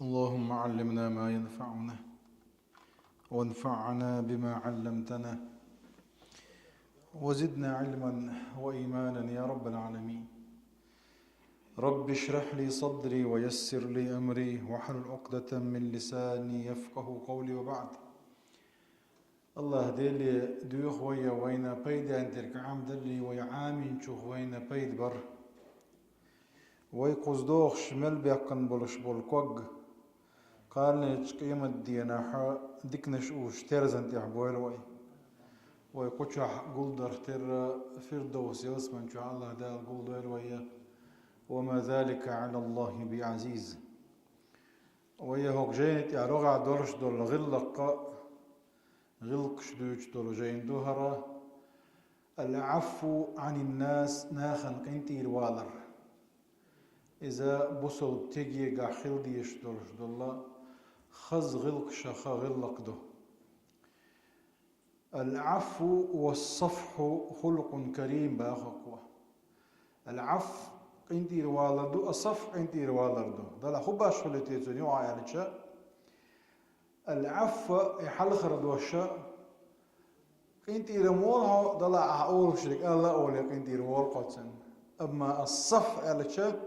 اللهم علمنا ما ينفعنا وانفعنا بما علمتنا وزدنا علما وإيمانا يا رب العالمين. رب اشرح لي صدري ويسر لي أمري واحلل عقدة من لساني يفقه قولي. وبعد، الله ديلي دوخ ويا وينا بيد انترك عام دلي ويا عامين شوخ وينا بيد بر ويقصدوخ شمل بيقن بلش بالكوج قال قيمة دينا ديكنش وش ترزن تحبويل ويقوشح قلدر تر فردوس يسمن شو الله دال قلدر ويا وما ذلك على الله بعزيز. ويا هوك جينت يا رغع دولش دول غلق شدوش دول جين دوهرا العفو عن الناس ناخن قنتير والر إذا بصل تجي قا خلدي يشدولش دولا خز غلق شخا غلق ده. العفو والصفح خلق كريم باخقوه. العفو قنتير والردو الصفح قنتير والردو دلا خباش خلتي تنيو عيالشا. العفو يحل خردوشا قنتير مولها دلا أقول شريك الله أولي قنتير مول قتن. أما الصفح عيالشا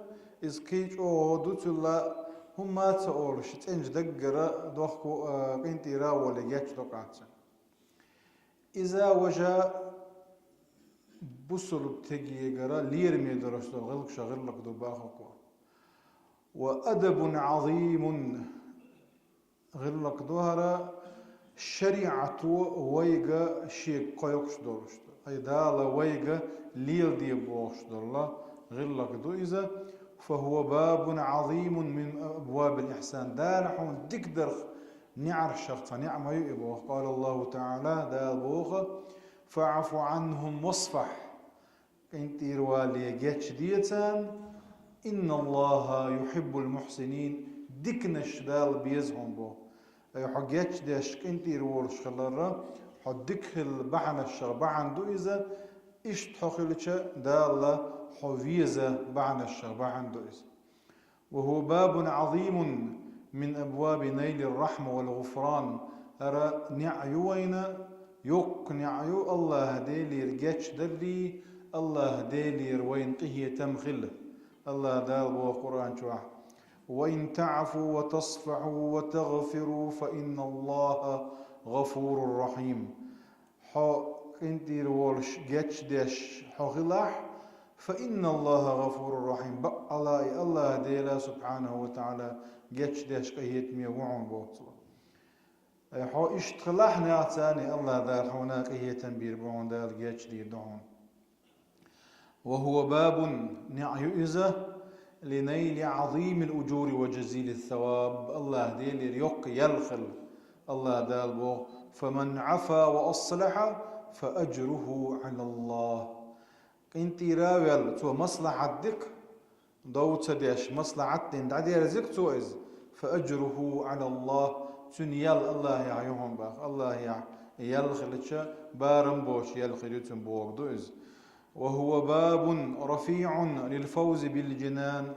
إذ كيج أو دوتلا هم ما تقول شتنج دقرة دوخكو قنتيرا ولا جاتش دوقاتن. إذا وجاء بصل بتجي جرا لير ميدرش غلق شغل لك دباخكوا. وأدب عظيم غلق دهرا شريعة ويجا شيء قيقش دورش أي دالا ويجا لير دي بوش دورلا غلق دو إذا فهو باب عظيم من أبواب الإحسان دالحون دقدر نعر شخص نعمة يبوخ. قال الله تعالى دال بوخه فاعف عنهم واصفح انتير والي جاتش ديتان إن الله يحب المحسنين ديكنش دال بيزهم بو أي حجاتش داش انتير ورش خلرا حدكل بحن الشربعن دو إذا إشت حقلتش دال حويزة بحن الشربعن دو إذا. وهو باب عظيم من أبواب نيل الرحمة والغفران. أرى نعيوين يق نعيو الله ديلي رجاتش دلي الله ديلي روين قهية تمخل الله دال بو قرآن شوح. وإن تعفوا وتصفحوا وتغفروا فإن الله غفور رحيم. حو انتي رولش جاتش داش حغلاح فإن الله غفور رحيم. الله ديلا سبحانه وتعالى جاتش داش قهية ميوعون بوصله. حو اشتخلاح نعتاني الله دار حونا قهية تنبير بعون دار جاتش دي دعون. وهو باب نعيئزة لنيل عظيم الأجور وجزيل الثواب. الله ديل يق يلخل الله دال بو فمن عفا وأصلح فأجره على الله. انتي راويل تو مصلحة دك دوت داش مصلحة دعدي رزق توئز فأجره على الله تنيال الله يعيهم باخ الله يلخلتش بارم بوش يلخلتم بوك دوئز. وهو باب رفيع للفوز بالجنان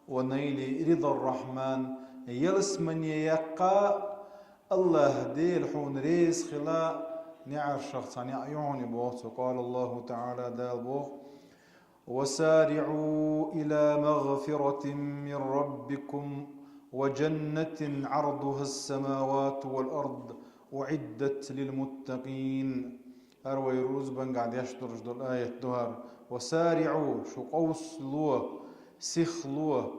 ونيل رضا الرحمن. يلس من يقا الله ديل حون ريس خلا نعر شخصا يعيون بوخ. قال الله تعالى دال بوخ وسارعوا إلى مغفرة من ربكم وجنة عرضها السماوات والأرض أعدت للمتقين. أروي روز بن قاعد يشترج دول آية دهر وسارعوا شو قوس لوه سيخ لوه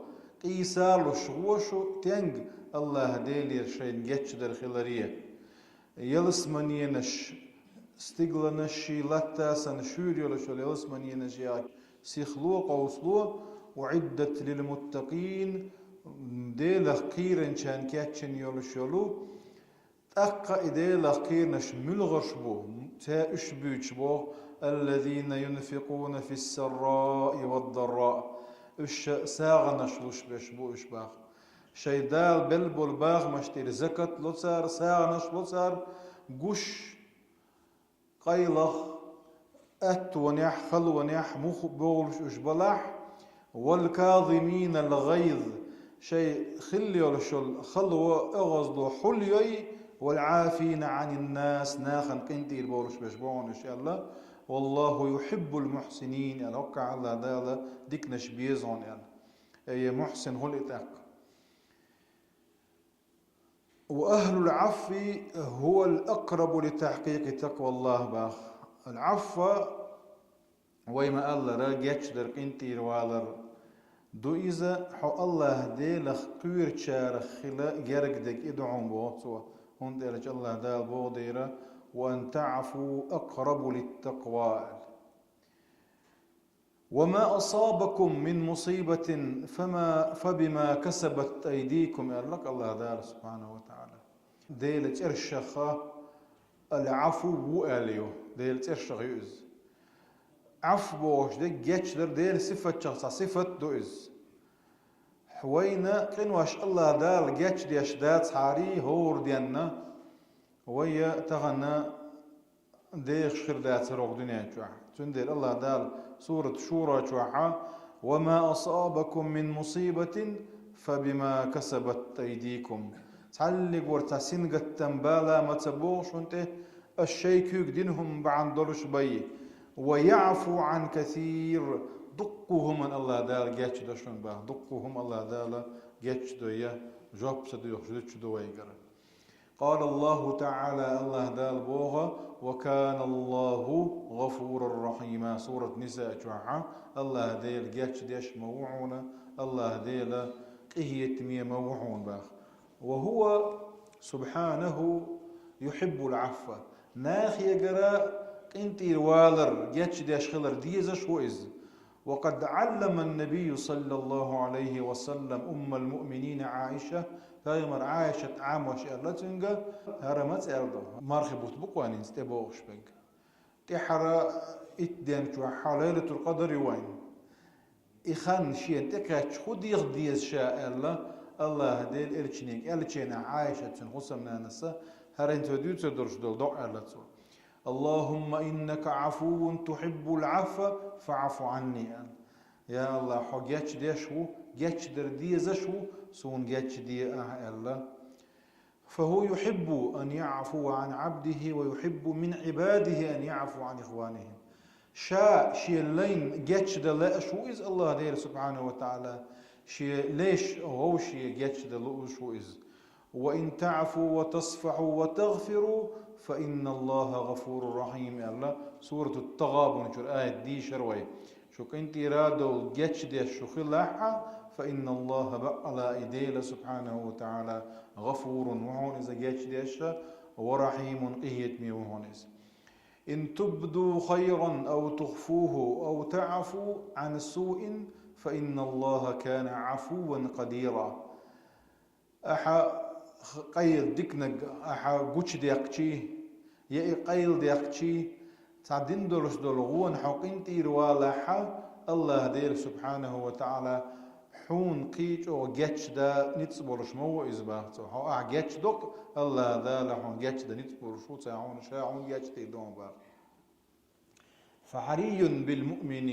قيسالو شو تنج الله ديلي شين جتش در خلارية يلس من ينش استقلنشي لتا سنشوري ولا شو يلس من ينش ياك سيخ لوه قوس لوه وعدت للمتقين ديل خيرن شان كاتشن يولشولو أقا إدي لقير نش ملغش بو تا إشبوش بو الذين ينفقون في السراء والضراء إش ساغ نشلوش بش بو إشباخ شيدال بلبل باغ مشتير زكت لوتسار ساغ نش لوتسار قش قيلخ أت ونح خل ونح مخ بولش إشبلاح والكاظمين الغيظ شيء خلي شل خلوا اغزلوا حليي والعافين عن الناس ناخن قنتي البورش بشبون ان شاء الله. والله يحب المحسنين يعني وقع الله دالا ديك نشبيزون يعني اي محسن هو الاتاق. واهل العفو هو الاقرب لتحقيق تقوى الله باخ. العفو ويما الله راجعش در قنتي روالر دو إذا حو الله دي لخير شار خلا جرق دك إدعون بوصوا هون ديرج الله دال بو ديرة وأن تعفوا أقرب للتقوى. وما أصابكم من مصيبة فبما كسبت أيديكم لك الله دال سبحانه وتعالى. ديلج إرشخة العفو وآليو ديلج إرشخ يؤز عفو بوش دي جيتشلر دير صفة شخص صفة دوئز حوينا قنواش الله دال جيتش دي أشداد صاري هور دينا ويا تغنى دي خشر دات سروق دنيا جوح تندير الله دال سورة شورى جوحا وما أصابكم من مصيبة فبما كسبت أيديكم تعلق ورتاسين قد تنبالا ما تبوش وانت الشيكوك دينهم بعن دولش بي ويعفو عن كثير دقوهم من الله دال جاتش دشون باه دقوهم الله دال جاتش دويا جوب سدو يخشدش دويقر. قال الله تعالى الله دال بوغا وكان الله غفور رحيما سورة نساء جوعا الله ديل جاتش ديش موعونا الله ديل قهيت مية موعون باخ. وهو سبحانه يحب العفو ناخي يقرأ انتي والر جاتش ديش خلر ديزش وإز. وقد علم النبي صلى الله عليه وسلم أم المؤمنين عائشة فايمر عائشة عام وشير لتنجا هرمت أرضه مرخبوت بقوانين استبوغش بق تحرى اتدين شو حليلة القدر وين إخان شيء تكاتش خود يغديز شاء الله ديل إلتشنيك إلتشينا عائشة تنخصمنا نسا هرين توديو تدرش دول دعا لتو اللهم إنك عفو تحب العفو فاعف عني يا الله حو جاتش ديشو جاتش در ديزشو سون جاتش دي الله. فهو يحب أن يعفو عن عبده ويحب من عباده أن يعفو عن إخوانهم شيء لين جاتش دا شو إز الله دير سبحانه وتعالى شيء ليش هو شيء جاتش دا شو إز. وإن تعفوا وتصفحوا وتغفروا فإن الله غفور رحيم الله سورة التغابن شو آية دي شروي شو كنت رادو جاتش دي شو خلاحة فإن الله بقى إيديله سبحانه وتعالى غفور وهون إذا جاتش ديش ورحيم قهيت مي وهون إذا إن تبدوا خيرا أو تخفوه أو تعفوا عن سوء فإن الله كان عفوا قديرا. أحا قيل ديكنج أحا قوش ديقشي يأي قيل ديقشي تعدين دولش دولغون حقين تيروالا الله دير سبحانه وتعالى حون قيج أو جاتش دا نتصبرش مو إزباحته هو جاتش دوك الله دا لحون جاتش دا نتصبرشو تعون شاعون جاتش تيدون بار. فحري بالمؤمن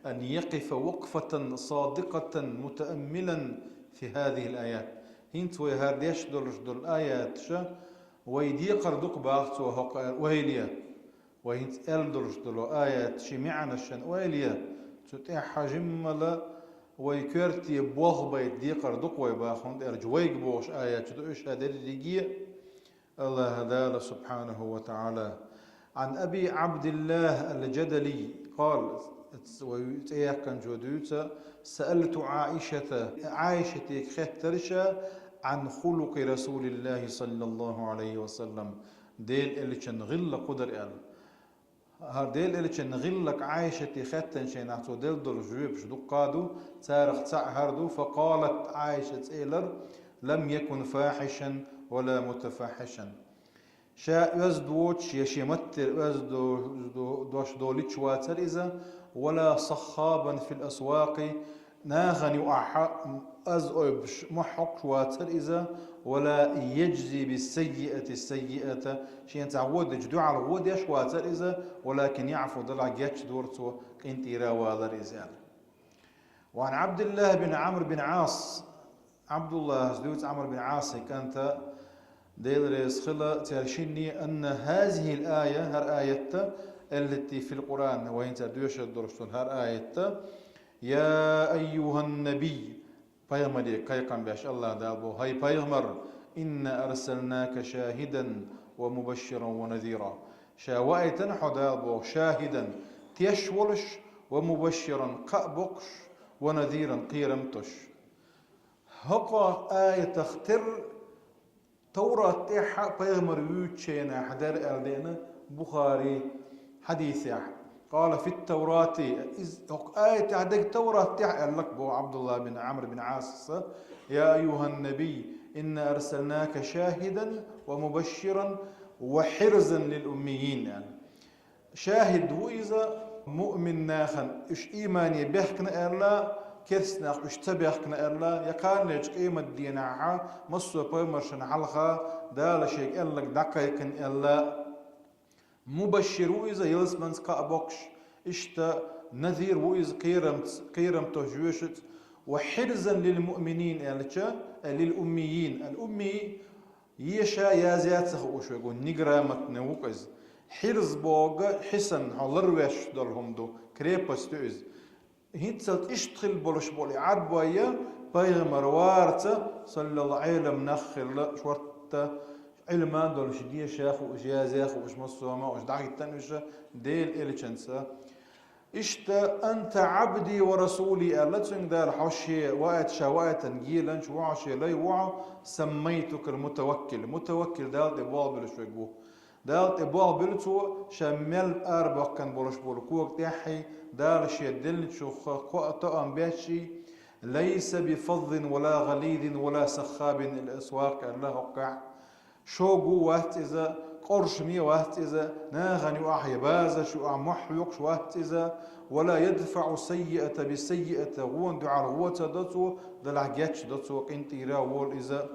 أن يقف وقفة صادقة متأملا في هذه الآيات هنت ويهارديش دولش دول آيات شا ويدي قردوك باختو وهيليا وهنت ألدولش دول آيات شي معنى شن وهيليا تتيح حجم لا ويكرتي بوخ بيت دي قردوك ويباخون أرجويك بوش آيات شدو إيش هذا اللي الله هذا سبحانه وتعالى. عن أبي عبد الله الجدلي قال ويتيحكن جودوتا سألت عائشة خطرشا عن خلق رسول الله صلى الله عليه وسلم ديل إلشن غل قدر ديل إلشن غلك عائشة خطن شيناتو ديل دول جويب شدو قادو تارخ تعهردو فقالت عائشة إيلر لم يكن فاحشا ولا متفاحشا شاء يزدوش يشمتر يزدوش دوليتش واتر إذا ولا صخابا في الأسواق ناغني أزعبش محق واتر إذا ولا يجزي بالسيئة السيئة شيء تعود جدو على الغود يش واتر إذا ولكن يعفو ضلع جاتش دورتو انت راوالر إذا. وعن عبد الله بن عمرو بن عاص عبد الله زوج عمرو بن عاص كانت ديل رسخلة ترشني أن هذه الآية هر آية التي في القرآن وين تدوش الدرس هر آية يا أيها النبي بيغمر كي كان بيش الله دابو هاي بيغمر إن أرسلناك شاهدا ومبشرا ونذيرا شاوائتا حدابو شاهدا تيشولش ومبشرا قأبقش ونذيرا قيرمتش هقا آية تختر توراة تيحا بيغمر يوتشينا حدار أردينا بخاري حديث قال في التوراة آية عدك توراة تيحا لك بو عبد الله بن عمرو بن عاص يا أيها النبي إنا أرسلناك شاهدا ومبشرا وحرزا للأميين يعني شاهد وإذا مؤمن ناخن إش إيماني بيحكنا إلا كيسنا إش تبيحكنا إلا يكان ليش قيمة دينها مصر بيمرشن حلقة دال شيء إلا دقيقا إلا مبشر وإذا يلسمنس كأبوكش إشتا نذير وإذا قيرم تهجوشت وحرزا للمؤمنين يعني للأميين الأمي يشا يازيات سخوش يقول نقرامت نوكز حرز بوغا حسن هالروش دلهم دو كريبس تؤز هيتسلت اشتخل بولش بولي عربوية بيغمر وارتا صلى الله علم نخل شورتا علمان دولش دي شاخ وجازاخ وش مصوما وش دعي التنوشة ديل إليشنسا اشتا أنت عبدي ورسولي ألتسن دار حوشي وقت شوائت نجيلا شوعشي لي وعا سميتك المتوكل متوكل دالت إبوال بلشوكو دالت إبوال بلتو شمال أربع كان بولش بولكوك تاحي دال شي دل شوخ قوة باشي ليس بفظ ولا غليظ ولا سخاب الأسواق الله وقع شوقو وقت إذا قرش مي وقت إذا ناغني وأحيا بازا شو محيوك شو وقت إذا ولا يدفع سيئة بسيئة غون دعا غوتا دتو دلعجاتش دتو قنطيرا وول إذا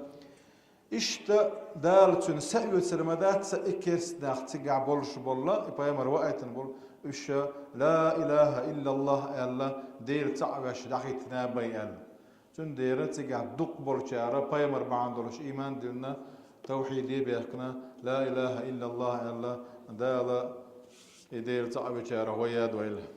إشتا دالتون سأيو سرمدات سأكيرس ناخ تقع بولش بولا إبا يمر وقتن بول إشا لا إله إلا الله إلا دير تعبش دحيتنا بيان تون دير تقع دق بولشارة إبا يمر بعندولش إيمان دلنا توحيدي بيحكنا لا إله إلا الله إلا دالا إدير تعبش وياد وإلا